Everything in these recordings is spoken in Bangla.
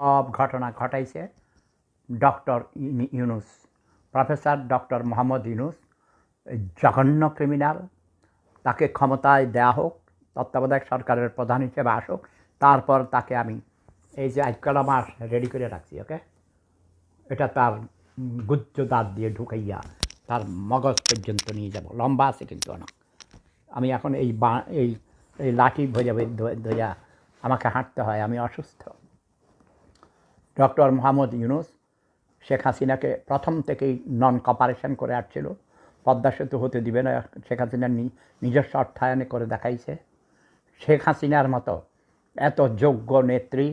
সব ঘটনা ঘটাইছে doctor Yunus, professor doctor Mohammad Yunus. জঘন্য ক্রিমিনাল। তাকে ক্ষমতায় দেয়া হোক, তত্ত্বাবধায়ক সরকারের প্রধান হিসেবে আসুক, তারপর তাকে আমি এই যে আজকাল মাস রেডি করে রাখছি, ওকে, এটা তার গুজ্জ দাঁত দিয়ে ঢুকাইয়া তার মগজ পর্যন্ত নিয়ে যাব। লম্বা আছে কিন্তু অনেক। আমি এখন এই এই এই লাঠি ধইয়া আমাকে হাঁটতে হয়, আমি অসুস্থ। ডক্টর মোহাম্মদ ইউনূস শেখ হাসিনাকে প্রথম থেকেই নন কপারেশন করে আসছিল। পদ্মা সেতু হতে দিবে না, শেখ হাসিনার নিজস্ব অর্থায়নে করে দেখাইছে। শেখ হাসিনার মতো এত যোগ্য নেত্রী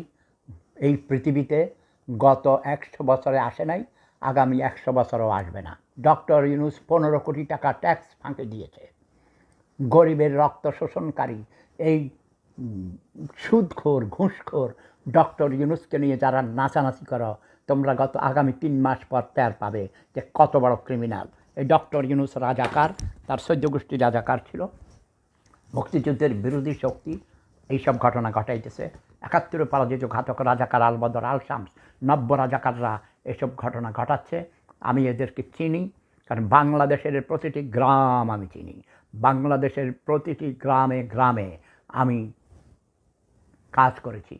এই পৃথিবীতে গত 100 বছরে আসে নাই, আগামী 100 বছরও আসবে না। ডক্টর ইউনূস 15 কোটি টাকা ট্যাক্স ফাঁকে দিয়েছে। গরিবের রক্ত শোষণকারী এই সুদখোর ঘুষখোর ডক্টর ইউনূসকে নিয়ে যারা নাচানাচি করো, তোমরা আগামী 3 মাস পর টের পাবে যে কত বড় ক্রিমিনাল। এই ডক্টর ইউনূস রাজাকার, তার 14 গোষ্ঠী রাজাকার ছিল, মুক্তিযুদ্ধের বিরোধী শক্তি। এইসব ঘটনা ঘটাইতেছে 71 পরাজিত ঘাতক রাজাকার আলবদর আল শামস, নব্য রাজাকাররা এসব ঘটনা ঘটাচ্ছে। আমি এদেরকে চিনি, কারণ বাংলাদেশের প্রতিটি গ্রাম আমি চিনি। বাংলাদেশের প্রতিটি গ্রামে গ্রামে আমি কাজ করেছি।